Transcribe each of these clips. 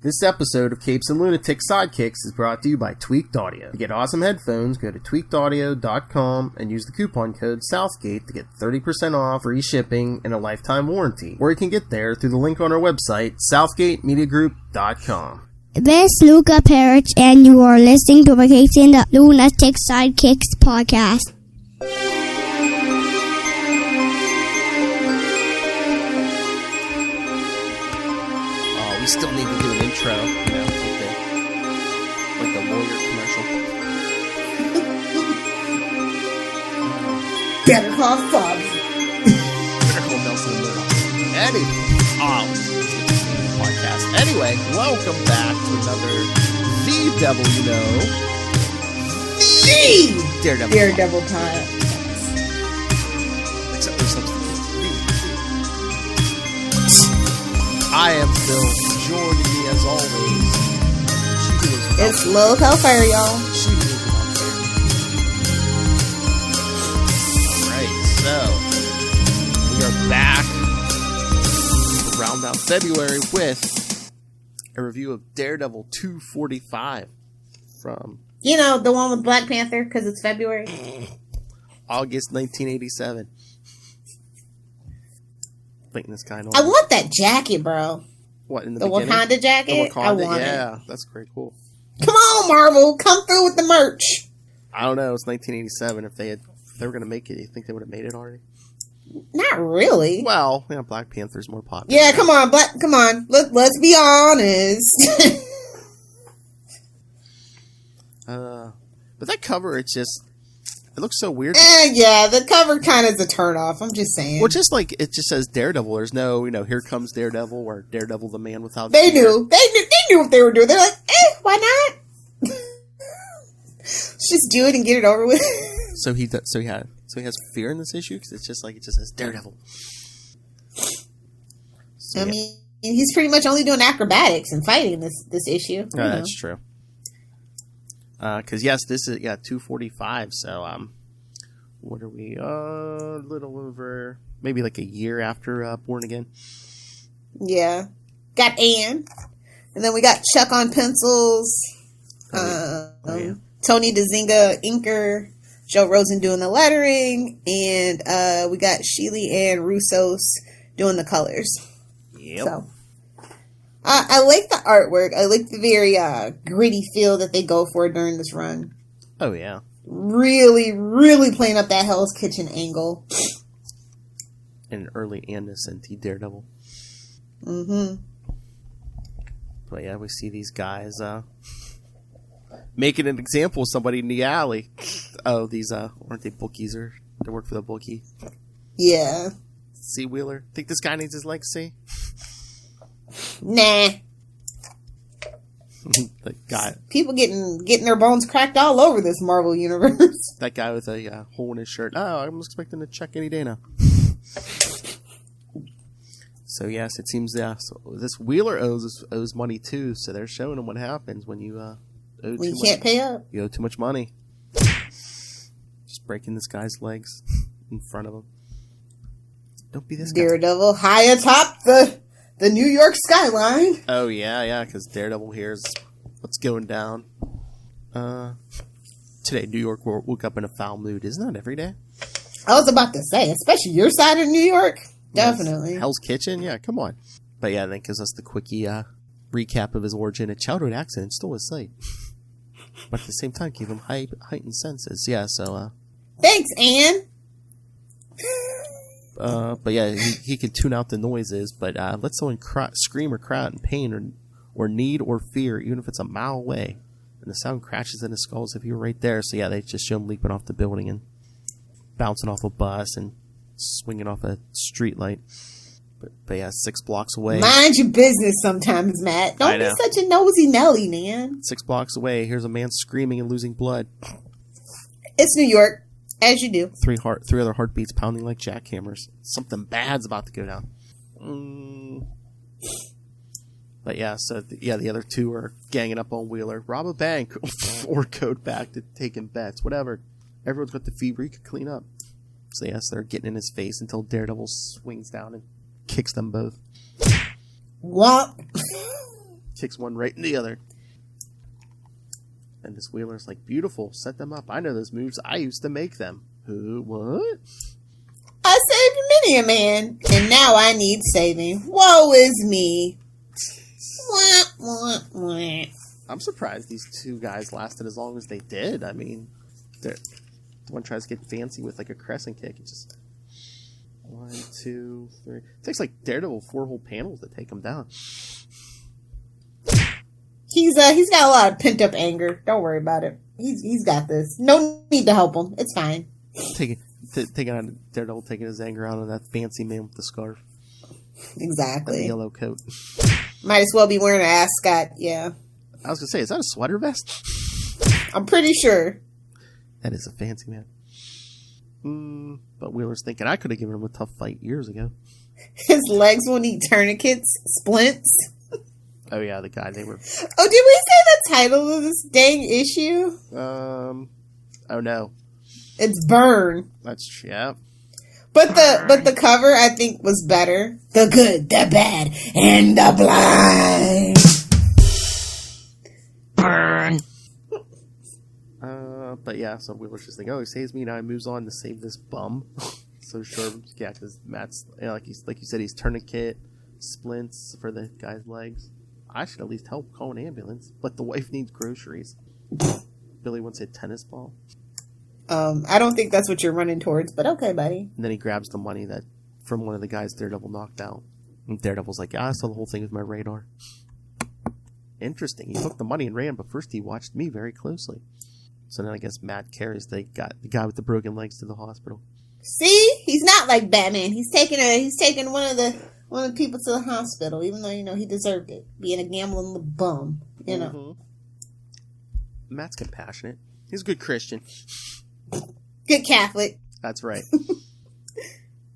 This episode of Capes and Lunatic Sidekicks is brought to you by Tweaked Audio. To get awesome headphones, go to tweakedaudio.com and use the coupon code Southgate to get 30% off, free shipping, and a lifetime warranty. Or you can get there through the link on our website, southgatemediagroup.com. This is Luca Perich, and you are listening to the Capes and the Lunatic Sidekicks podcast. We still need to do an intro, you know, like the lawyer commercial. Better call Foggy. Better call Nelson and podcast. Anyway, welcome back to another The Devil You Know. The Daredevil Podcast. Except there's something. I am Phil. Joining me as always. It's Lilith Hellfire, y'all. Alright, so we are back to round out February with a review of Daredevil 245 from... You know, the one with Black Panther, because it's February. August 1987. Thinking this kind of... I want that jacket, bro. What, in the beginning? Wakanda jacket? I want it. Yeah, that's pretty cool. Come on, Marvel. Come through with the merch. I don't know. It's 1987. If they were going to make it, you think they would have made it already? Not really. Well, yeah, Black Panther's more popular. Yeah, come on. Come on. Let's be honest. But that cover, it looks so weird. Yeah, the cover kind of is a turnoff. I'm just saying. Well, just like it just says Daredevil. There's no, here comes Daredevil or Daredevil the man without. They knew. They knew what they were doing. They're like, why not? Just do it and get it over with. So he has fear in this issue because it just says Daredevil. So, I mean, he's pretty much only doing acrobatics and fighting this issue. That's true. Because yes, this is 245. So what are we? A little over, maybe like a year after Born Again. Yeah, got Anne, and then we got Chuck on pencils. Tony DeZinga inker, Joe Rosen doing the lettering, and we got Sheely and Russos doing the colors. Yep. So. I like the artwork. I like the very gritty feel that they go for during this run. Oh, yeah. Really, really playing up that Hell's Kitchen angle. An early Anderson Daredevil. Mm-hmm. But yeah, we see these guys making an example of somebody in the alley. Oh, these aren't they bookies, or they work for the bookie? Yeah. See, Wheeler? Think this guy needs his legacy? Nah. The guy. People getting their bones cracked all over this Marvel universe. That guy with a hole in his shirt. Oh, I'm expecting a check any day now. So yes, it seems so this Wheeler owes money too. So they're showing him what happens when you can't pay up. You owe too much money. Just breaking this guy's legs in front of him. Don't be this guy. Daredevil high atop the New York skyline. Oh, yeah, because Daredevil hears what's going down. Today, New York woke up in a foul mood. Isn't that every day? I was about to say, especially your side of New York. Definitely. Yes. Hell's Kitchen? Yeah, come on. But yeah, that gives us the quickie recap of his origin. A childhood accident stole his sight. But at the same time, gave him heightened senses. Yeah, so... Thanks, Anne. But yeah, he can tune out the noises, but let someone scream or cry out in pain or need or fear, even if it's a mile away, and the sound crashes in his skull as if he were right there. So yeah, they just show him leaping off the building and bouncing off a bus and swinging off a street light. But yeah, 6 blocks away. Mind your business sometimes, Matt. Don't be such a nosy Nelly, man. 6 blocks away, here's a man screaming and losing blood. It's New York. As you do. 3 other heartbeats pounding like jackhammers. Something bad's about to go down. But yeah, so the other 2 are ganging up on Wheeler. Rob a bank or code back to taking bets. Whatever. Everyone's got the fever. You could clean up. So yes, they're getting in his face until Daredevil swings down and kicks them both. What? Kicks one right in the other. And this Wheeler's like, beautiful, set them up. I know those moves. I used to make them. Who? What? I saved many a man, and now I need saving. Woe is me. Wah, wah, wah. I'm surprised these two guys lasted as long as they did. I mean, the one tries to get fancy with like a crescent kick. It just 1, 2, 3. It takes like Daredevil 4 whole panels to take him down. He's got a lot of pent up anger. Don't worry about it. He's got this. No need to help him. It's fine. Taking on Daredevil, taking his anger out on that fancy man with the scarf. Exactly. And the yellow coat. Might as well be wearing an ascot. Yeah. I was gonna say, is that a sweater vest? I'm pretty sure. That is a fancy man. But Wheeler's thinking I could have given him a tough fight years ago. His legs will need tourniquets, splints. Oh yeah, the guy they were. Oh, did we say the title of this dang issue? Oh no. It's Burn. That's yeah. But the cover I think was better. The good, the bad, and the blind. Burn. But yeah, so Wheeler's just like, oh, he saves me, now he moves on to save this bum. So sure, yeah, because Matt's like you said, he's tourniquet, splints for the guy's legs. I should at least help call an ambulance, but the wife needs groceries. Billy wants a tennis ball. I don't think that's what you're running towards, but okay, buddy. And then he grabs the money that from one of the guys Daredevil knocked out. And Daredevil's like, I saw the whole thing with my radar. Interesting. He took the money and ran, but first he watched me very closely. So then I guess Matt carries the guy with the broken legs to the hospital. See, he's not like Batman. He's taking one of the people to the hospital, even though he deserved it, being a gambling bum. Mm-hmm. Matt's compassionate. He's a good Christian. Good Catholic. That's right.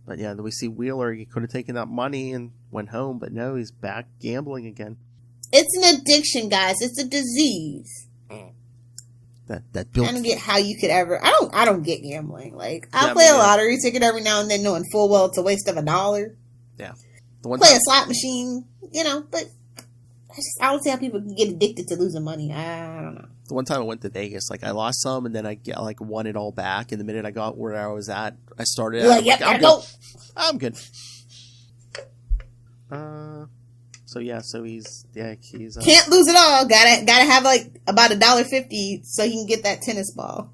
But yeah, then we see Wheeler. He could have taken that money and went home, but no, he's back gambling again. It's an addiction, guys. It's a disease. That built. I don't get how you could ever. I don't get gambling. Like I'll play a lottery ticket every now and then, knowing full well it's a waste of $1. Yeah. Play a slot machine, but I don't see how people can get addicted to losing money. I don't know. The one time I went to Vegas, like I lost some, and then I won it all back. And the minute I got where I was at, I started. You're like, yep, I'm go. I'm good. So yeah, he's can't lose it all. Gotta have like about $1.50 so he can get that tennis ball.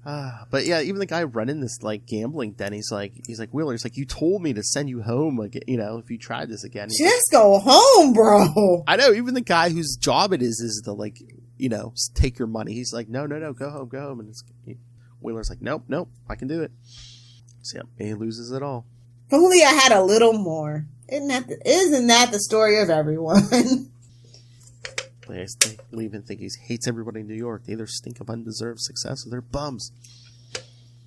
But yeah, even the guy running this like gambling den, he's like Wheeler. He's like, you told me to send you home again. If you tried this again, just go home, bro. I know. Even the guy whose job it is to like take your money. He's like, no, go home. And Wheeler's like, nope, I can do it. So yeah, he loses it all. If only I had a little more. Isn't that the story of everyone? They even think he hates everybody in New York. They either stink of undeserved success or they're bums.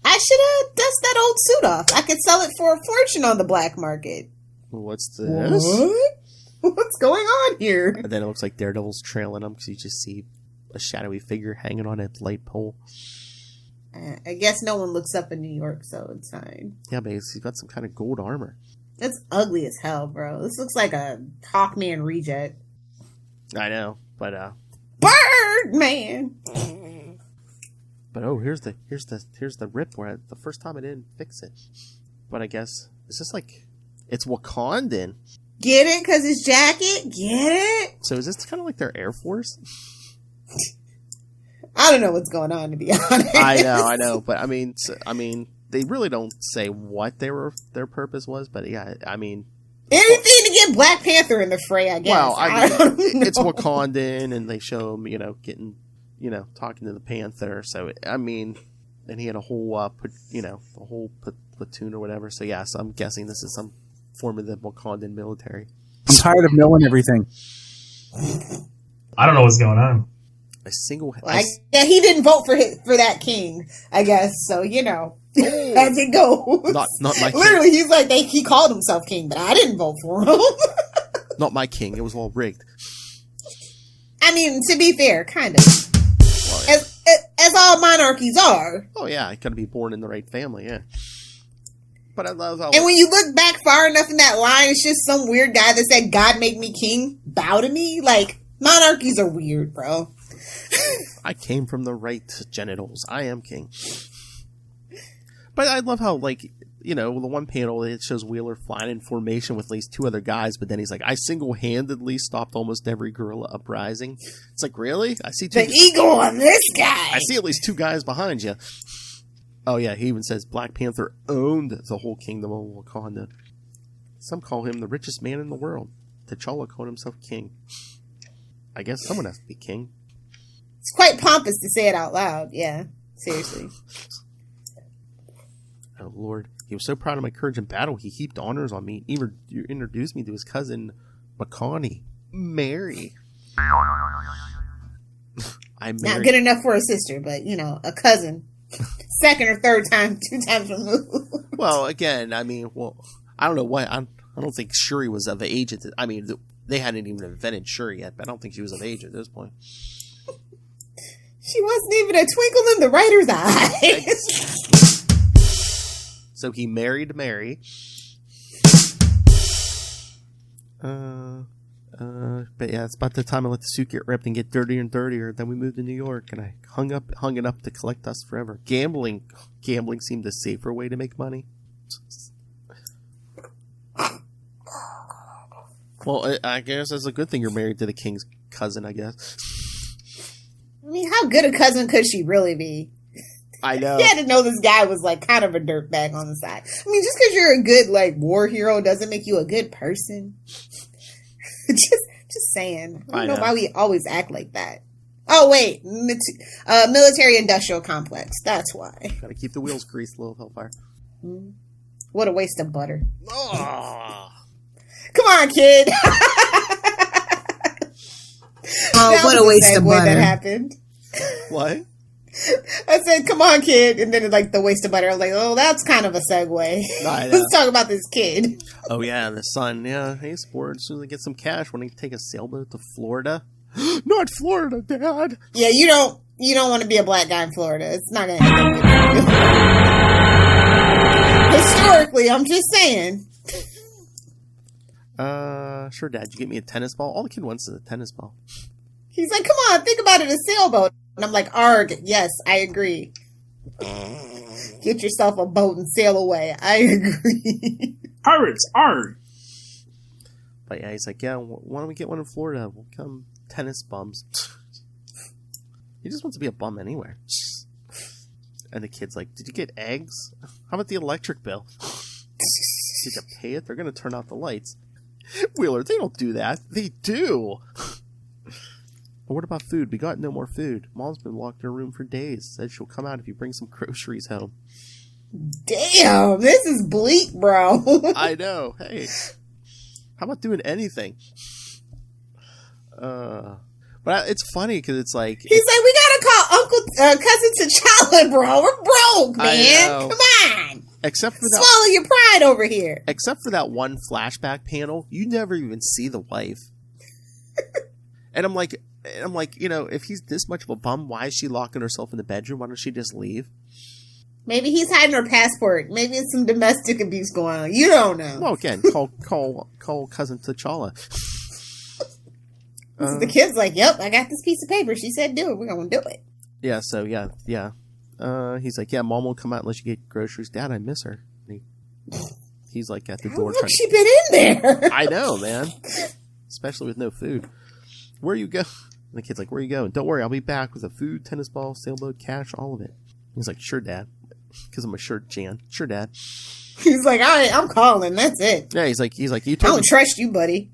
I should have dusted that old suit off. I could sell it for a fortune on the black market. What's this? What? What's going on here? And then it looks like Daredevil's trailing him because you just see a shadowy figure hanging on a light pole. I guess no one looks up in New York, so it's fine. Yeah, but he's got some kind of gold armor. It's ugly as hell, bro. This looks like a Hawkman reject. I know, but Birdman. But here's the rip where the first time I didn't fix it. But I guess it's just like it's Wakandan. Get it? Cause his jacket. Get it? So is this kind of like their Air Force? I don't know what's going on, to be honest. I know, but I mean, they really don't say what their purpose was, but yeah, I mean, anything to get Black Panther in the fray, I guess. Well, it's Wakandan, and they show him, getting, talking to the Panther. So I mean, and he had a whole, platoon or whatever. So yeah, so I'm guessing this is some form of the Wakandan military. I'm tired of knowing everything. I don't know what's going on. Yeah, he didn't vote for that king, I guess. So as it goes. Not my king. Literally, he's like he called himself king, but I didn't vote for him. Not my king. It was all rigged. I mean, to be fair, kind of. Well, yeah. As all monarchies are. Oh yeah, I got to be born in the right family. Yeah. But I love how... And when you look back far enough in that line, it's just some weird guy that said, God make me king, bow to me. Like, monarchies are weird, bro. I came from the right genitals. I am king. But I love how, like, you know, the one panel, it shows Wheeler flying in formation with at least 2 other guys, but then he's like, I single-handedly stopped almost every guerrilla uprising. It's like, really? I see 2... The ego on this guy! I see at least 2 guys behind you. Oh, yeah, he even says Black Panther owned the whole kingdom of Wakanda. Some call him the richest man in the world. T'Challa called himself king. I guess someone has to be king. It's quite pompous to say it out loud. Yeah, seriously. Oh, Lord. He was so proud of my courage in battle, he heaped honors on me. Even introduced me to his cousin, Makani. Mary. I married... Not good enough for a sister, but, you know, a cousin. Second or third time, 2 times removed. Well, again, I mean, I don't know why. I don't think Shuri was of age. I mean, they hadn't even invented Shuri yet, but I don't think she was of age at this point. She wasn't even a twinkle in the writer's eye. So he married Mary. But yeah, it's about the time I let the suit get ripped and get dirtier and dirtier. Then we moved to New York, and I hung it up to collect dust forever. Gambling seemed a safer way to make money. Well, I guess that's a good thing you're married to the king's cousin, I guess. I mean, how good a cousin could she really be? I know. You had to know this guy was, like, kind of a dirtbag on the side. I mean, just because you're a good, like, war hero doesn't make you a good person. Just saying. I don't know why we always act like that. Oh, wait. Military-industrial complex. That's why. Gotta keep the wheels greased, little hellfire. What a waste of butter. Oh. Come on, kid. What a waste of butter. That happened. What? I said, come on, kid. And then, like, the waste of butter. I was like, oh, that's kind of a segue. Let's talk about this kid. Oh, yeah, the son. Yeah, he's bored. As soon as I get some cash, when I take a sailboat to Florida. Not Florida, Dad. Yeah, you don't want to be a black guy in Florida. It's not going to end up good. Historically, I'm just saying. Sure, Dad. You get me a tennis ball? All the kid wants is a tennis ball. He's like, come on, think about it, a sailboat. And I'm like, arg, yes, I agree. Get yourself a boat and sail away. I agree. Pirates, arg! But yeah, he's like, yeah, why don't we get one in Florida? We'll come tennis bums. He just wants to be a bum anywhere. And the kid's like, did you get eggs? How about the electric bill? Did you pay it? They're going to turn out the lights. Wheeler, they don't do that. They do. But what about food? We got no more food. Mom's been locked in her room for days. Said she'll come out if you bring some groceries home. Damn, this is bleak, bro. I know. Hey, how about doing anything? But it's funny because it's like... He's like, we gotta call Cousin T'Challa, bro. We're broke, man. Come on. Except for that, swallow your pride over here. Except for that one flashback panel, you never even see the wife. And I'm like, you know, if he's this much of a bum, why is she locking herself in the bedroom? Why don't she just leave? Maybe he's hiding her passport. Maybe it's some domestic abuse going on. You don't know. Well, again, call Cousin T'Challa. So the kid's like, yep, I got this piece of paper. She said do it. We're going to do it. Yeah, so, yeah. He's like, yeah, Mom won't come out unless you get groceries. Dad, I miss her. And he's like at the door. How long has she been in there? I know, man. Especially with no food. Where you go? And the kid's like, where you going? Don't worry, I'll be back with a food, tennis ball, sailboat, cash, all of it. He's like, sure, Dad. Because I'm a shirt Jan. Sure, Dad. He's like, all right, I'm calling. That's it. Yeah, he's like, you I told don't trust you, buddy.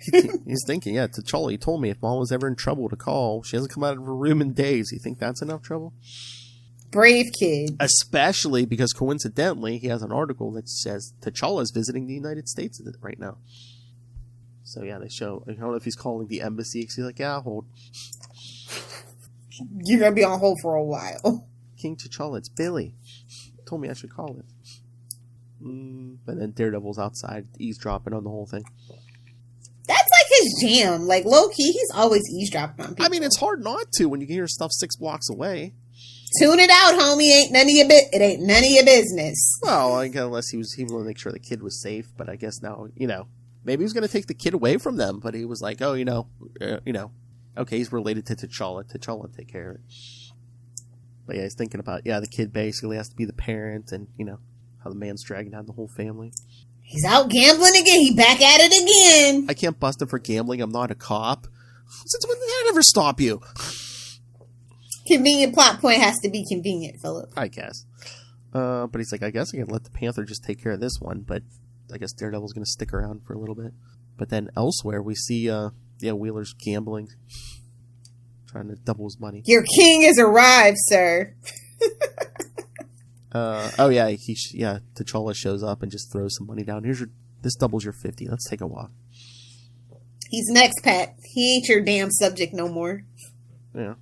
He's thinking, yeah, T'Challa, he told me if Mom was ever in trouble to call. She hasn't come out of her room in days. You think that's enough trouble? Brave kid. Especially because coincidentally, he has an article that says T'Challa is visiting the United States right now. So yeah, they show, I don't know if he's calling the embassy, because he's like, yeah, I'll hold. You're going to be on hold for a while. King T'Challa, it's Billy. Told me I should call it. But then Daredevil's outside eavesdropping on the whole thing. That's like his jam. Like, low-key, he's always eavesdropping on people. I mean, it's hard not to when you can hear stuff 6 blocks away. Tune it out, homie. Ain't none of your it ain't none of your business. Well, I guess unless he wanted to make sure the kid was safe, but I guess now, maybe he was going to take the kid away from them, but he was like, oh, okay, he's related to T'Challa. T'Challa will take care of it. But yeah, he's thinking about, the kid basically has to be the parent and, how the man's dragging down the whole family. He's out gambling again. He back at it again. I can't bust him for gambling. I'm not a cop. Since when did that ever stop you? Convenient plot point has to be convenient, Philip. I guess. But he's like, I guess I can let the Panther just take care of this one, but I guess Daredevil's going to stick around for a little bit. But then elsewhere, we see, Wheeler's gambling, trying to double his money. Your king has arrived, sir. T'Challa shows up and just throws some money down. This doubles your 50. Let's take a walk. He's next, Pat. He ain't your damn subject no more. Yeah.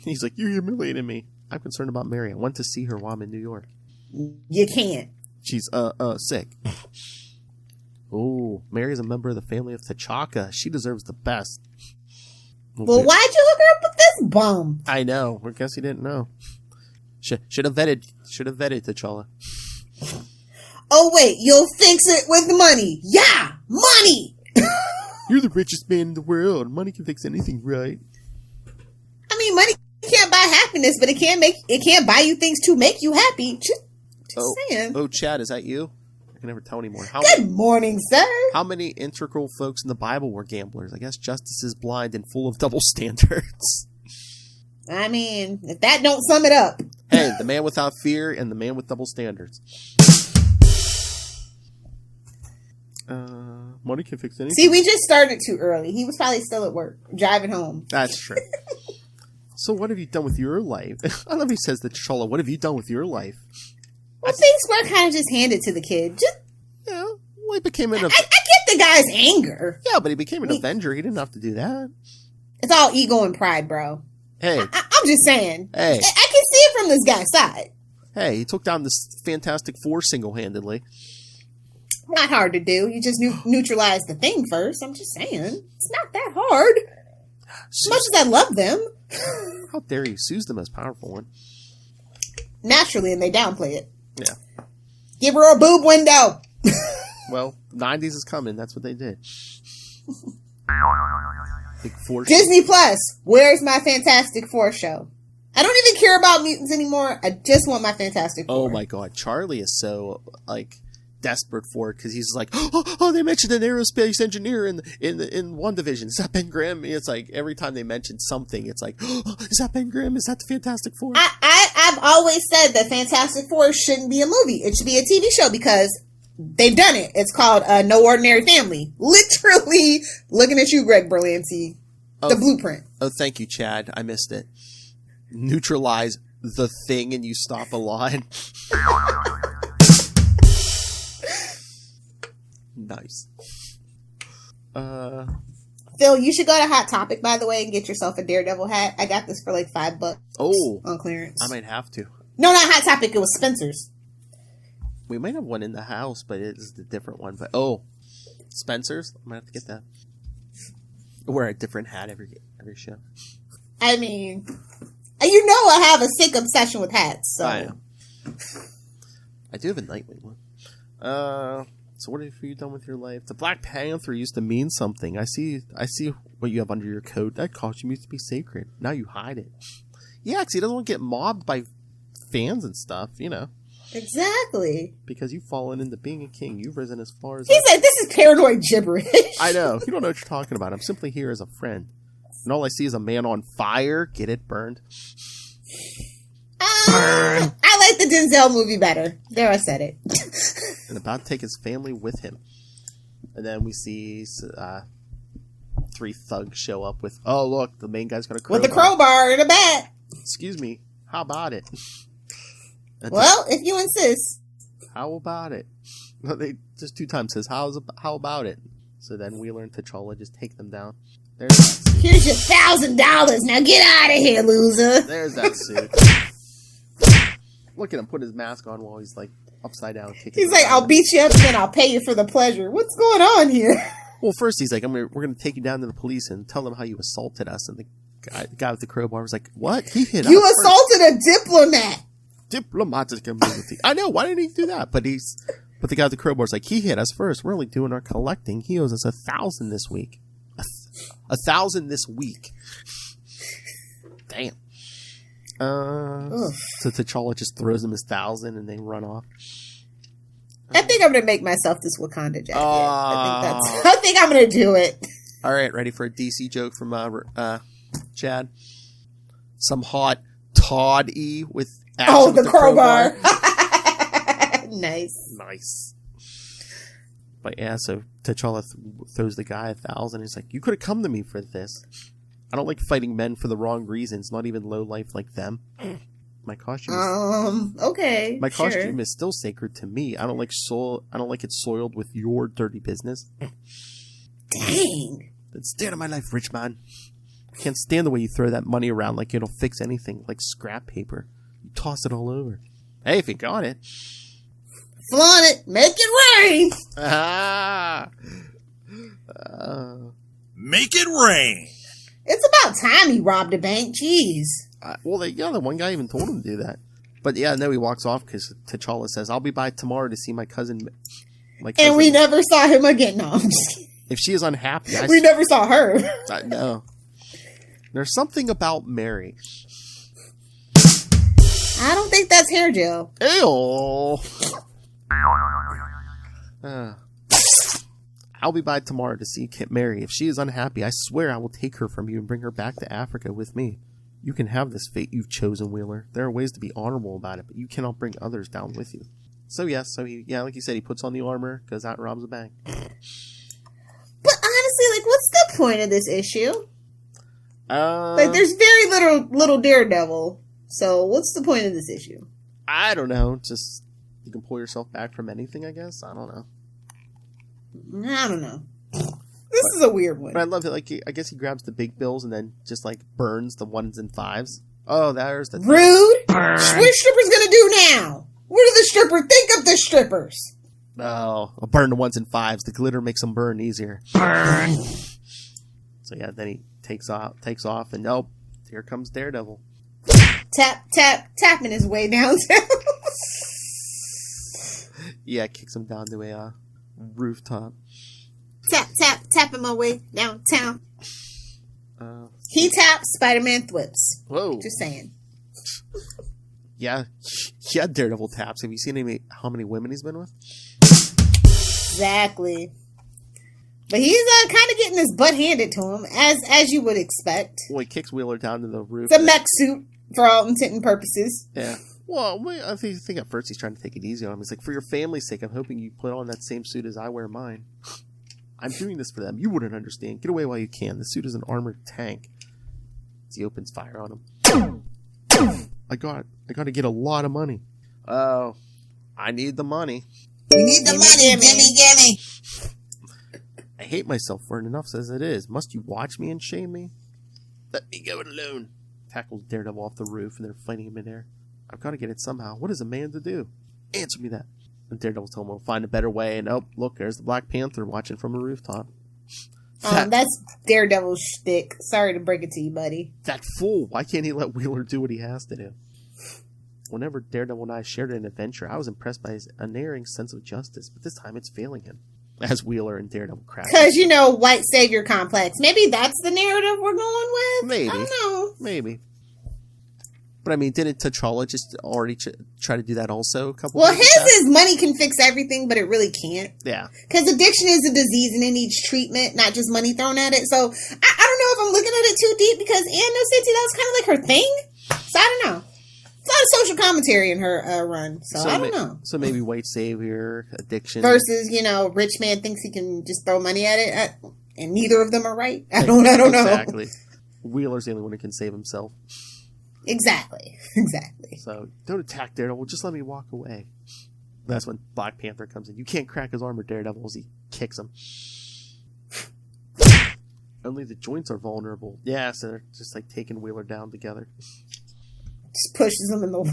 He's like, you humiliated me. I'm concerned about Mary. I want to see her while I'm in New York. You can't. She's, sick. Oh, Mary's a member of the family of T'Chaka. She deserves the best. Well, why'd you hook her up with this bum? I know. I guess he didn't know. Should have vetted T'Challa. Oh, wait. You'll fix it with money. Yeah, money. You're the richest man in the world. Money can fix anything, right? I mean, money can't buy happiness, but it can't buy you things to make you happy. Just saying. Oh, Chad, is that you? I can never tell anymore. Good morning, sir. How many integral folks in the Bible were gamblers? I guess justice is blind and full of double standards. I mean, if that don't sum it up. Hey, the man without fear and the man with double standards. Money can fix anything. See, we just started too early. He was probably still at work, driving home. That's true. So what have you done with your life? I love he says to T'Challa, what have you done with your life? Well, things were kind of just handed to the kid. He became an... I get the guy's anger. Yeah, but he became an Avenger. He didn't have to do that. It's all ego and pride, bro. Hey. I'm just saying. Hey. I can see it from this guy's side. Hey, he took down this Fantastic Four single-handedly. Not hard to do. You just neutralize the thing first. I'm just saying. It's not that hard. As much as I love them. How dare you? Sue's the most powerful one. Naturally, and they downplay it. Yeah. Give her a boob window. Well, 90s is coming. That's what they did. Big Four Disney Plus. Where's my Fantastic Four show? I don't even care about mutants anymore. I just want my Fantastic Four. Oh my god. Charlie is so, desperate for it because he's like, oh, they mentioned an aerospace engineer in WandaVision. Is that Ben Grimm? It's like every time they mention something, it's like, oh, is that Ben Grimm? Is that the Fantastic Four? I've always said that Fantastic Four shouldn't be a movie. It should be a TV show because they've done it. It's called No Ordinary Family. Literally looking at you, Greg Berlanti. The blueprint. Oh, thank you, Chad. I missed it. Neutralize the thing and you stop a line. Nice. Phil, you should go to Hot Topic, by the way, and get yourself a Daredevil hat. I got this for like $5 on clearance. I might have to. No, not Hot Topic. It was Spencer's. We might have one in the house, but it is a different one. But Spencer's. I might have to get that. Wear a different hat every show. I mean, I have a sick obsession with hats. So. I know. I do have a Nightwing one. So what have you done with your life? The Black Panther used to mean something. I see what you have under your coat. That costume used to be sacred. Now you hide it. Yeah, because he doesn't want to get mobbed by fans and stuff, Exactly. Because you've fallen into being a king. You've risen as far as... He said this is paranoid gibberish. I know. You don't know what you're talking about. I'm simply here as a friend. And all I see is a man on fire. Get it? Burned. I like the Denzel movie better. There, I said it. And about to take his family with him. And then we see 3 thugs show up with, oh, look, the main guy's got a crowbar. With the crowbar and a bat. Excuse me. How about it? Well, if you insist. How about it? They just 2 times says, how about it? So then Wheeler and T'Challa just take them down. Here's your $1,000. Now get out of here, loser. There's that suit. Look at him put his mask on while he's upside down kicking. He's like, I'll beat you up and then I'll pay you for the pleasure. What's going on here? Well, first he's like, we're going to take you down to the police and tell them how you assaulted us. And the guy with the crowbar was like, what? He hit You us assaulted a diplomat. Diplomatic immunity. I know. Why didn't he do that? But the guy with the crowbar was like, he hit us first. We're only doing our collecting. He owes us 1,000 this week. 1,000 this week. Damn. So T'Challa just throws him his 1,000 and they run off. I think I'm gonna make myself this Wakanda jacket. I think I'm gonna do it. All right, ready for a DC joke from Chad? Some hot Todd-y with action with the crowbar. Nice. But yeah, so T'Challa throws the guy 1,000. He's like, you could have come to me for this. I don't like fighting men for the wrong reasons, not even low life like them. My costume okay. My costume is still sacred to me. I don't like it soiled with your dirty business. Dang. Then stand in my life, rich man. I can't stand the way you throw that money around like it'll fix anything, like scrap paper. You toss it all over. Hey, if you got it. Flaunt it. Make it rain. Make it rain. It's about time he robbed a bank. Jeez. The one guy even told him to do that. But yeah, no, he walks off because T'Challa says, I'll be by tomorrow to see my cousin. And we never saw him again. No, I'm just kidding. If she is unhappy, we never saw her. I know. There's something about Mary. I don't think that's hair gel. Ew. I'll be by tomorrow to see Mary. If she is unhappy, I swear I will take her from you and bring her back to Africa with me. You can have this fate you've chosen, Wheeler. There are ways to be honorable about it, but you cannot bring others down with you. So yes, like you said, he puts on the armor, goes out and robs a bank. But honestly, what's the point of this issue? There's very little Daredevil. So what's the point of this issue? I don't know. Just you can pull yourself back from anything, I guess. I don't know. This is a weird one. But I love it. I guess he grabs the big bills and then just burns the 1s and 5s. Oh, there's the rude. What strippers gonna do now? What do the strippers think of the strippers? Oh, I'll burn the 1s and 5s. The glitter makes them burn easier. Burn. So yeah, then he takes off, and nope, here comes Daredevil. Tapping his way downtown. Yeah, kicks him down to a rooftop. Tapping my way downtown. He taps, Spider-Man thwips. Whoa. Just saying. Yeah, Daredevil taps. Have you seen how many women he's been with? Exactly. But he's kind of getting his butt handed to him, as you would expect. Well, he kicks Wheeler down to the roof. It's a mech suit, for all intent and purposes. Yeah. Well, I think at first he's trying to take it easy on him. He's like, for your family's sake, I'm hoping you put on that same suit as I wear mine. I'm doing this for them. You wouldn't understand. Get away while you can. The suit is an armored tank. As he opens fire on him. I got to get a lot of money. Oh, I need the money. You need the money, gimme. I hate myself for it enough as it is. Must you watch me and shame me? Let me go it alone. Tackles Daredevil off the roof and they're fighting him in there. I've got to get it somehow. What is a man to do? Answer me that. And Daredevil tells him we'll find a better way. And look, there's the Black Panther watching from a rooftop. That's Daredevil's shtick. Sorry to break it to you, buddy. That fool. Why can't he let Wheeler do what he has to do? Whenever Daredevil and I shared an adventure, I was impressed by his unerring sense of justice, but this time it's failing him. As Wheeler and Daredevil crash. Because, white savior complex. Maybe that's the narrative we're going with? Maybe. I don't know. Maybe. But, didn't T'Challa just already try to do that also a couple Well, his is money can fix everything, but it really can't. Yeah. Because addiction is a disease and it needs treatment, not just money thrown at it. So, I don't know if I'm looking at it too deep because Ann Nocenti, that was kind of like her thing. So, I don't know. It's a lot of social commentary in her run. So I don't know. So maybe white savior, addiction. Versus, rich man thinks he can just throw money at it. And neither of them are right. I don't know. Exactly. Wheeler's the only one who can save himself. Exactly. So don't attack Daredevil. Just let me walk away. That's when Black Panther comes in. You can't crack his armor, Daredevil, as he kicks him. Only the joints are vulnerable. Yeah, so they're just taking Wheeler down together. Just pushes him in the water.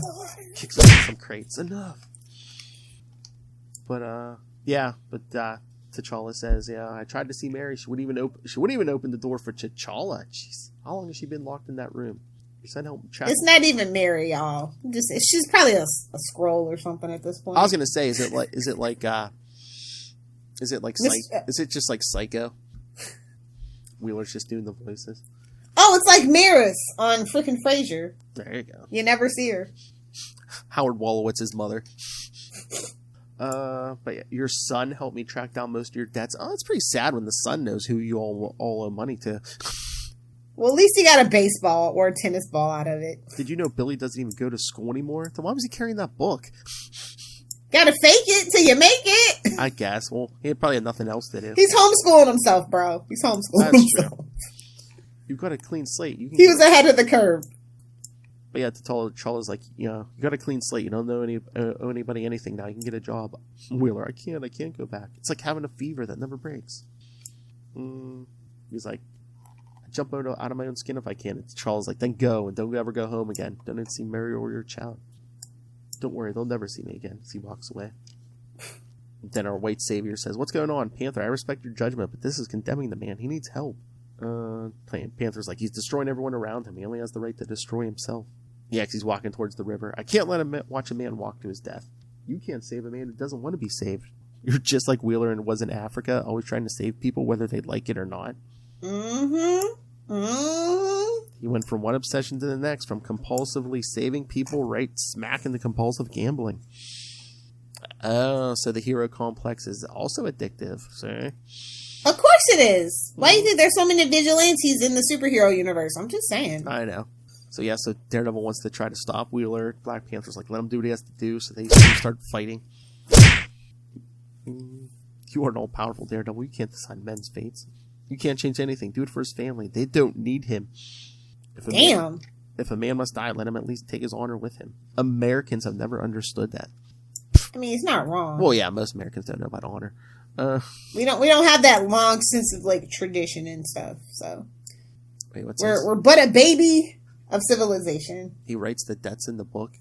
Kicks him in some crates. Enough. But T'Challa says, "Yeah, I tried to see Mary. She wouldn't even open the door for T'Challa. Jeez, how long has she been locked in that room?" Your son helped track. It's not even Mary, y'all. She's probably a scroll or something at this point. I was gonna say, is it just like Psycho? Wheeler's just doing the voices. Oh, it's like Maris on frickin' Frasier. There you go. You never see her. Howard Wolowitz's mother. But yeah, your son helped me track down most of your debts. Oh, it's pretty sad when the son knows who you all owe money to. Well, at least he got a baseball or a tennis ball out of it. Did you know Billy doesn't even go to school anymore? Then why was he carrying that book? Gotta fake it till you make it. I guess. Well, he probably had nothing else to do. He's homeschooling himself, bro. He's homeschooling himself. True. You've got a clean slate. He was ahead of the curve. But yeah, T'Challa's like, you got a clean slate. You don't owe anybody anything now. You can get a job. Wheeler, I can't go back. It's like having a fever that never breaks. He's like, I jump out of my own skin if I can. And T'Challa's like, then go and don't ever go home again. Don't even see Mary or your child. Don't worry, they'll never see me again. As he walks away. Then our white savior says, what's going on, Panther? I respect your judgment, but this is condemning the man. He needs help. Panther's like, he's destroying everyone around him. He only has the right to destroy himself. Yeah, 'cause he's walking towards the river. I can't let him watch a man walk to his death. You can't save a man who doesn't want to be saved. You're just like Wheeler and was in Africa, always trying to save people, whether they like it or not. He went from one obsession to the next, from compulsively saving people right smack into compulsive gambling. Oh, so the hero complex is also addictive. See? Of course it is. Why do you think there's so many vigilantes in the superhero universe? I'm just saying. I know. So yeah, so Daredevil wants to try to stop Wheeler. Black Panther's like, let him do what he has to do. So they start fighting. You are an all-powerful Daredevil. You can't decide men's fates. You can't change anything. Do it for his family. They don't need him. If a man must die, let him at least take his honor with him. Americans have never understood that. I mean, it's not wrong. Well, yeah, most Americans don't know about honor. We don't have that long sense of like tradition and stuff. So wait, we're but a baby of civilization. He writes the debts in the book.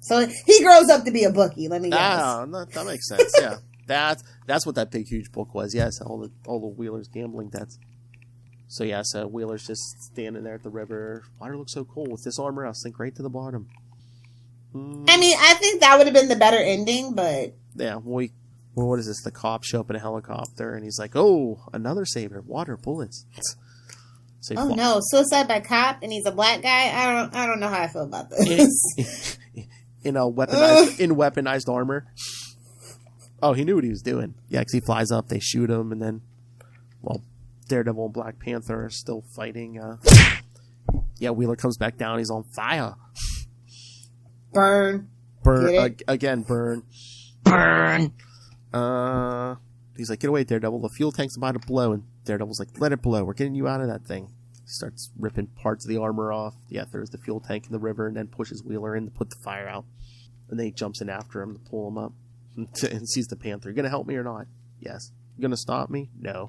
So he grows up to be a bookie. Let me guess. That makes sense. Yeah, that's what that big huge book was. Yes, all the Wheeler's gambling debts. So yeah, so Wheeler's just standing there at the river. Water looks so cool. With this armor, I'll sink right to the bottom. I mean, I think that would have been the better ending, but yeah. Well, what is this? The cops show up in a helicopter, and he's like, "Oh, another savior, water, bullets." So no, suicide by cop, and he's a black guy. I don't know how I feel about this. In weaponized armor. Oh, he knew what he was doing. Yeah, because he flies up, they shoot him, and then, well, Daredevil and Black Panther are still fighting. Yeah, Wheeler comes back down. He's on fire. Burn. Again, burn. He's like, get away, Daredevil. The fuel tank's about to blow. And Daredevil's like, let it blow. We're getting you out of that thing. He starts ripping parts of the armor off. Yeah, throws the fuel tank in the river and then pushes Wheeler in to put the fire out. And then he jumps in after him to pull him up and sees the Panther. You gonna help me or not? Yes. You gonna stop me? No.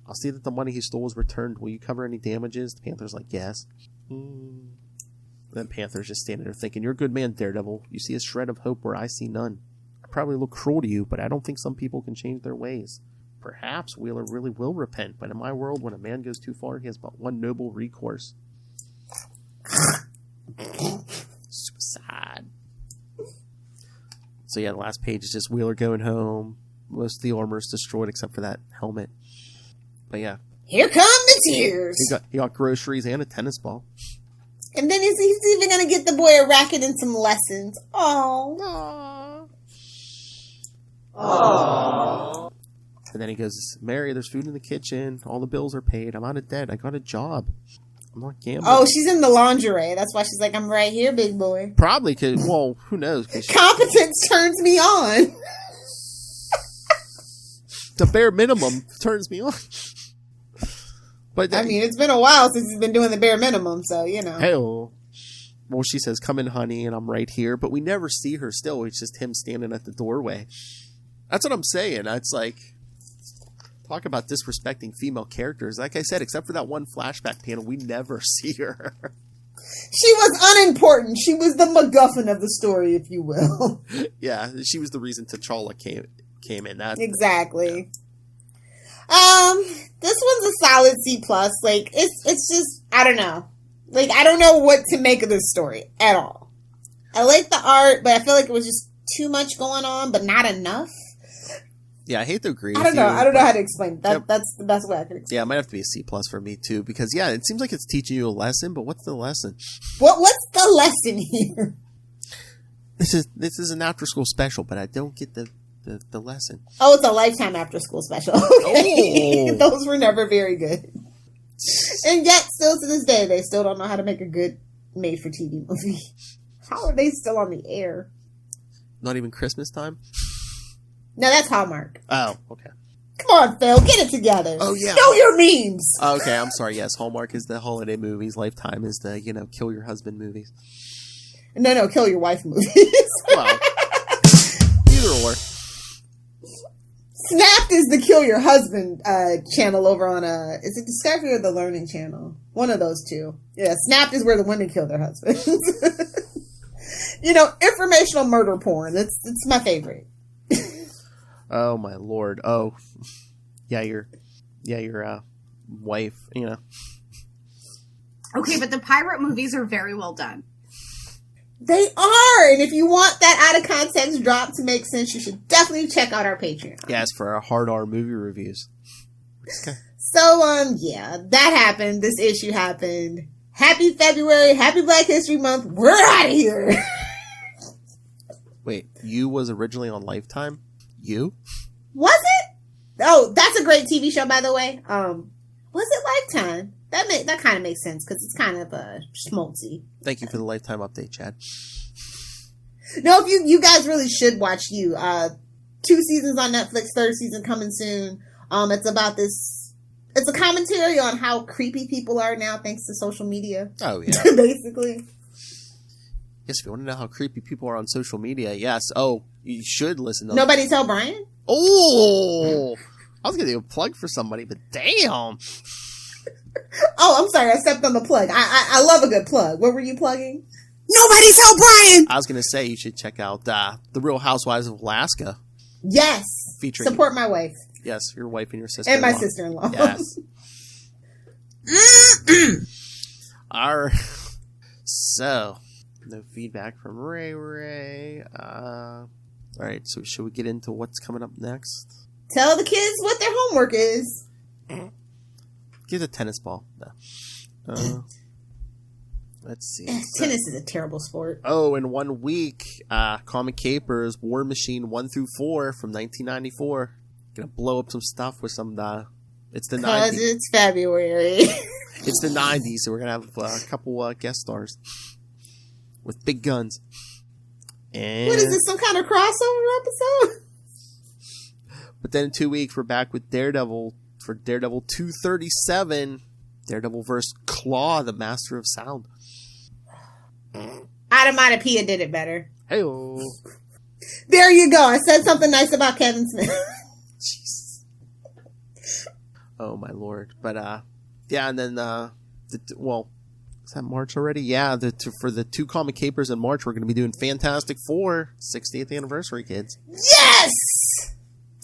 I'll see that the money he stole is returned. Will you cover any damages? The Panther's like, yes. Then Panther's just standing there thinking, you're a good man, Daredevil. You see a shred of hope where I see none. I probably look cruel to you, but I don't think some people can change their ways. Perhaps Wheeler really will repent, but in my world, when a man goes too far, he has but one noble recourse. Suicide. So yeah, the last page is just Wheeler going home. Most of the armor is destroyed except for that helmet. But yeah. Here come the tears. He got groceries and a tennis ball. And then he's even going to get the boy a racket and some lessons. Aww. And then he goes, Mary, there's food in the kitchen. All the bills are paid. I'm out of debt. I got a job. I'm not gambling. Oh, she's in the lingerie. That's why she's like, I'm right here, big boy. Probably because, well, who knows? Competence turns me on. The bare minimum turns me on. But I mean, it's been a while since he's been doing the bare minimum, so, you know. Hell. Well, she says, come in, honey, and I'm right here. But we never see her still. It's just him standing at the doorway. That's what I'm saying. It's like, talk about disrespecting female characters. Like I said, except for that one flashback panel, we never see her. She was unimportant. She was the MacGuffin of the story, if you will. Yeah, she was the reason T'Challa came in. That exactly. This one's a solid C+. Like, it's just, I don't know. Like, I don't know what to make of this story at all. I like the art, but I feel like it was just too much going on, but not enough. Yeah, I hate to agree. I don't know how to explain that. Yep. That's the best way I can explain. Yeah, it might have to be a C+ for me too, because yeah, it seems like it's teaching you a lesson, but what's the lesson? What's the lesson here? This is an after school special, but I don't get the lesson. Oh, it's a Lifetime after school special. Okay. Oh. Those were never very good. And yet, still to this day, they still don't know how to make a good made-for-TV movie. How are they still on the air? Not even Christmas time? No, that's Hallmark. Oh, okay. Come on, Phil, get it together. Oh, yeah. Know your memes. Okay, I'm sorry. Yes, Hallmark is the holiday movies. Lifetime is the, kill your husband movies. No, kill your wife movies. Well, either or. Snapped is the kill your husband channel over on, is it Discovery or the Learning Channel? One of those two. Yeah, Snapped is where the women kill their husbands. Informational murder porn. It's my favorite. Oh my lord. Oh. Yeah, your wife, Okay, but the pirate movies are very well done. They are, and if you want that out of context drop to make sense, you should definitely check out our Patreon. Yes, for our hard R movie reviews. Okay. So, yeah, that happened. This issue happened. Happy February. Happy Black History Month. We're out of here. Wait, You was originally on Lifetime? You? Was it? Oh, that's a great TV show, by the way. Was it Lifetime? That kind of makes sense because it's kind of schmaltzy. Thank you for the Lifetime update, Chad. No, if you guys really should watch You. 2 seasons on Netflix, 3rd season coming soon. It's about this. It's a commentary on how creepy people are now thanks to social media. Oh yeah, basically. Yes, if you want to know how creepy people are on social media, yes. Oh, you should listen to. Nobody Tell Brian. Oh, I was gonna do a plug for somebody, but damn. Oh, I'm sorry. I stepped on the plug. I love a good plug. What were you plugging? Nobody Tell Brian! I was going to say you should check out The Real Housewives of Alaska. Yes. Featuring Support my wife. Yes, your wife and your sister. And my sister-in-law. Yes. So, no feedback from Ray. All right, so should we get into what's coming up next? Tell the kids what their homework is. Give the tennis ball. No. Let's see. Tennis is a terrible sport. Oh, in 1 week, Comic Capers, War Machine 1 through 4 from 1994. Gonna blow up some stuff with some, it's the 90s. Because it's February. It's the 90s, so we're gonna have a couple guest stars with big guns. And What is this, some kind of crossover episode? But then in 2 weeks, we're back with Daredevil for Daredevil 237. Daredevil vs. Claw, the Master of Sound. Automatopoeia did it better. Hey-o. There you go. I said something nice about Kevin Smith. Jesus. Oh, my lord. But, yeah, and then, is that March already? Yeah, for the 2 Comic Capers in March, we're going to be doing Fantastic Four, 60th anniversary, kids. Yes!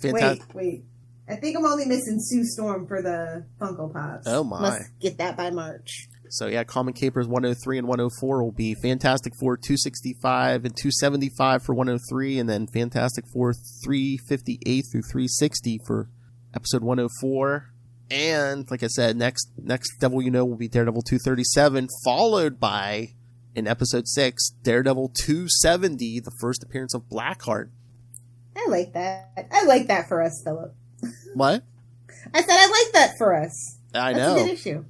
Wait. I think I'm only missing Sue Storm for the Funko Pops. Oh, my. Must get that by March. So, yeah, Comic Capers 103 and 104 will be Fantastic Four 265 and 275 for 103, and then Fantastic Four 358 through 360 for episode 104. And, like I said, next Devil You Know will be Daredevil 237, followed by, in episode 6, Daredevil 270, the first appearance of Blackheart. I like that. I like that for us, Philip. What? I said I like that for us. I That's know. a good issue.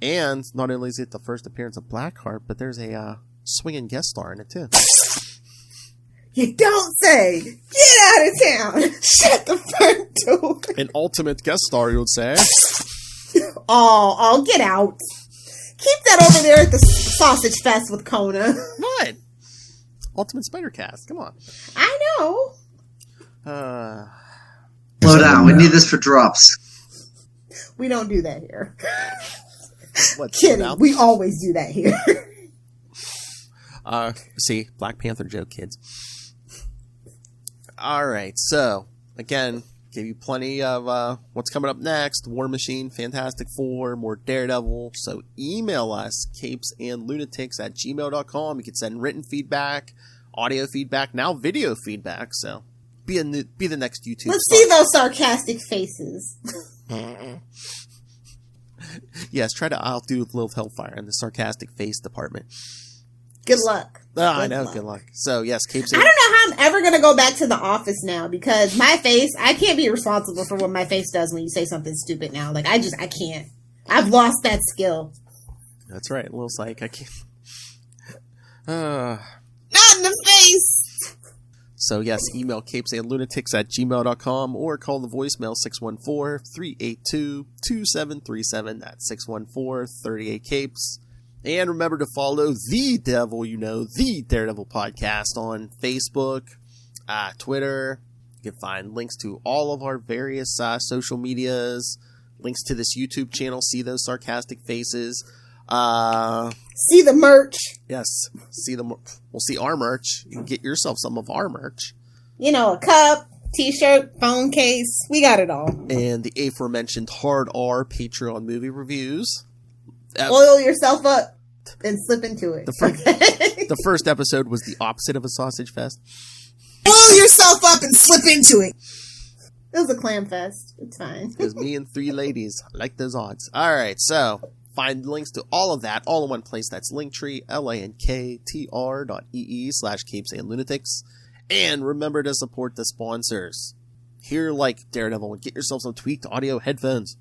And not only is it the first appearance of Blackheart, but there's a swinging guest star in it, too. You don't say! Get out of town! Shut the front door! An ultimate guest star, you would say. Oh, get out. Keep that over there at the Sausage Fest with Kona. What? Ultimate Spider Cast, come on. I know. Slow down, we need this for drops. We don't do that here. What? Kidding. We always do that here. See, Black Panther joke, kids. All right, so again, give you plenty of what's coming up next. War Machine, Fantastic Four, more Daredevil. So email us, capesandlunatics@gmail.com. You can send written feedback, audio feedback, now video feedback. So be the next YouTube Let's star. see those sarcastic faces. Yes, try to outdo Lilith Hellfire in the sarcastic face department. Good luck. I know, good luck. So yes, Capes. I don't know how I'm ever going to go back to the office now because my face, I can't be responsible for what my face does when you say something stupid now. Like, I can't. I've lost that skill. That's right. Lilith's like, I can't. Not in the face. So yes, email capesandlunatics@gmail.com or call the voicemail 614-382-2737. That's 614-38-CAPES. And remember to follow the Devil the Daredevil Podcast on Facebook, Twitter. You can find links to all of our various social medias, links to this YouTube channel, see those sarcastic faces. See the merch. Yes, see our merch. You can get yourself some of our merch. You know, a cup, t-shirt, phone case. We got it all. And the aforementioned Hard R Patreon movie reviews. Oil yourself up and slip into it. The first episode was the opposite of a sausage fest. Oil yourself up and slip into it. It was a clam fest. It's fine. It was me and 3 ladies. I like those odds. All right, so find links to all of that all in one place. That's Linktree, linktr.ee/capesandlunatics. And remember to support the sponsors. Here, like Daredevil, and get yourself some tweaked audio headphones.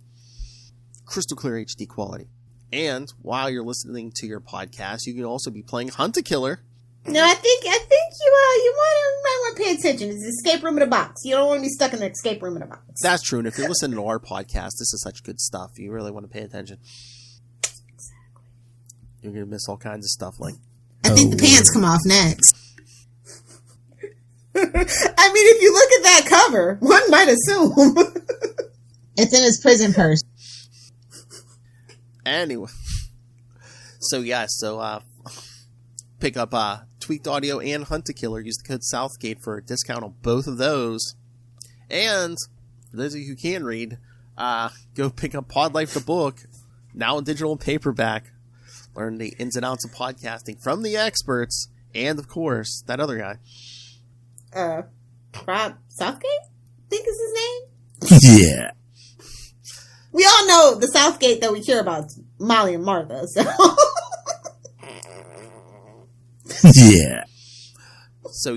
Crystal clear HD quality. And while you're listening to your podcast, you can also be playing Hunt a Killer. No, I think you might want to pay attention. It's an escape room in a box. You don't want to be stuck in an escape room in a box. That's true. And if you're listening to our podcast, this is such good stuff. You really want to pay attention. Exactly. You're going to miss all kinds of stuff like... I think the pants come off next. I mean, if you look at that cover, one might assume. It's in his prison purse. Anyway. So, yeah. So, pick up Tweaked Audio and Hunt a Killer. Use the code Southgate for a discount on both of those. And for those of you who can read, go pick up Pod Life the book, now in digital and paperback. Learn the ins and outs of podcasting from the experts, and of course, that other guy. Rob Southgate? I think is his name? Yeah. We all know the Southgate that we hear about is Molly and Martha, so. Yeah. So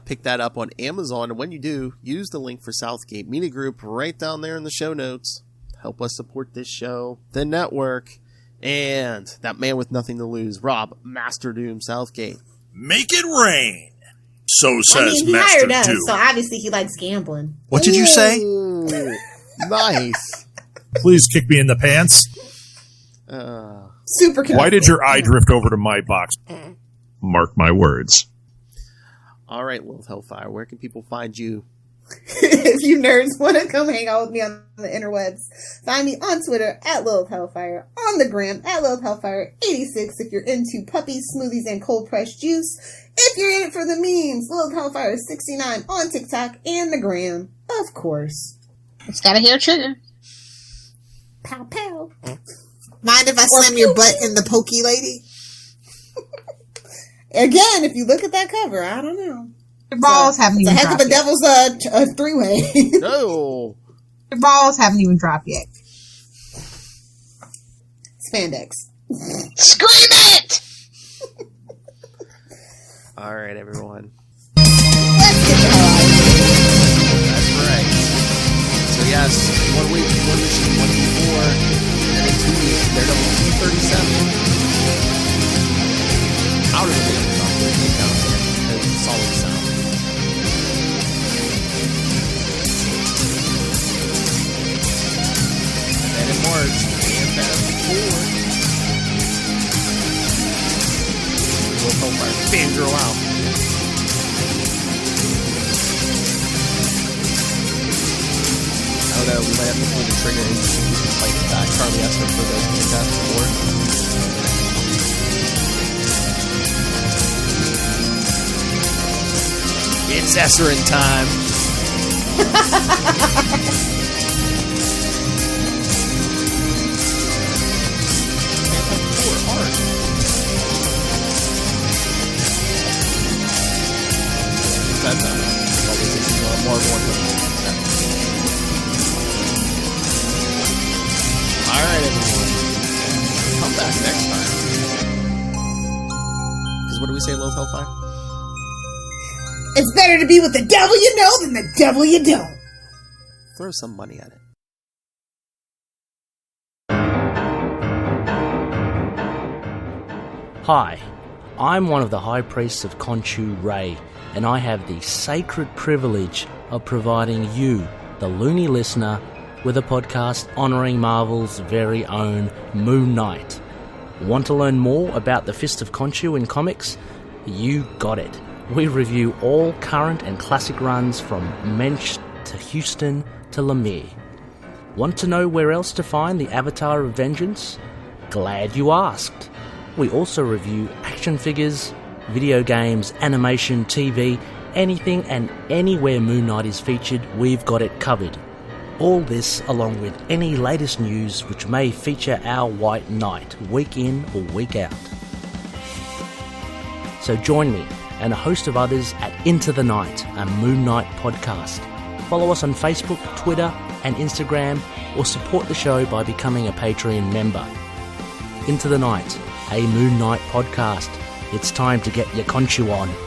pick that up on Amazon, and when you do, use the link for Southgate Media Group right down there in the show notes. Help us support this show, the network, and that man with nothing to lose, Rob Master Doom Southgate. Make it rain. So says he Master hired us, Doom. so obviously he likes gambling. What did you say? Ooh, nice. Please kick me in the pants. Super connected. Why did your eye drift over to my box? Mark my words. All right, Lilith Hellfire, where can people find you? If you nerds want to come hang out with me on the interwebs, find me on Twitter at Lilith Hellfire, on the gram at Lilith Hellfire 86 if you're into puppies, smoothies, and cold pressed juice. If you're in it for the memes, Lilith Hellfire 69 on TikTok and the gram, of course. It's got a hair trigger. Pow pow. Mind if I slam your butt in the pokey lady? Again, if you look at that cover, I don't know. Your balls haven't It's a even heck of dropped a yet. devil's three-way. No. Your balls haven't even dropped yet. Spandex. Scream it! All right, everyone. Let's get the hell out of here. That's right. So yes, 1 week, 1 machine, 1 before, and in 2 weeks, Daredevil T-37. Out of the video, solid sound. And in March, Fantastic Four. We'll help our fangirl out. I don't know, we might have to pull the trigger and like Charlie Esther for those Fantastic Four. Sassarin time. Alright, everyone. Come back next time. Because what do we say, Lil Hellfire? It's better to be with the devil you know than the devil you don't. Throw some money at it. Hi, I'm one of the High Priests of Khonshu Ray, and I have the sacred privilege of providing you, the loony listener, with a podcast honouring Marvel's very own Moon Knight. Want to learn more about the Fist of Khonshu in comics? You got it. We review all current and classic runs from Mensch to Houston to Lemire. Want to know where else to find the Avatar of Vengeance? Glad you asked. We also review action figures, video games, animation, TV, anything and anywhere Moon Knight is featured, we've got it covered. All this along with any latest news which may feature our White Knight week in or week out. So join me and a host of others at Into the Night, a Moon Knight podcast. Follow us on Facebook, Twitter and Instagram, or support the show by becoming a Patreon member. Into the Night, a Moon Knight podcast. It's time to get your Khonshu on.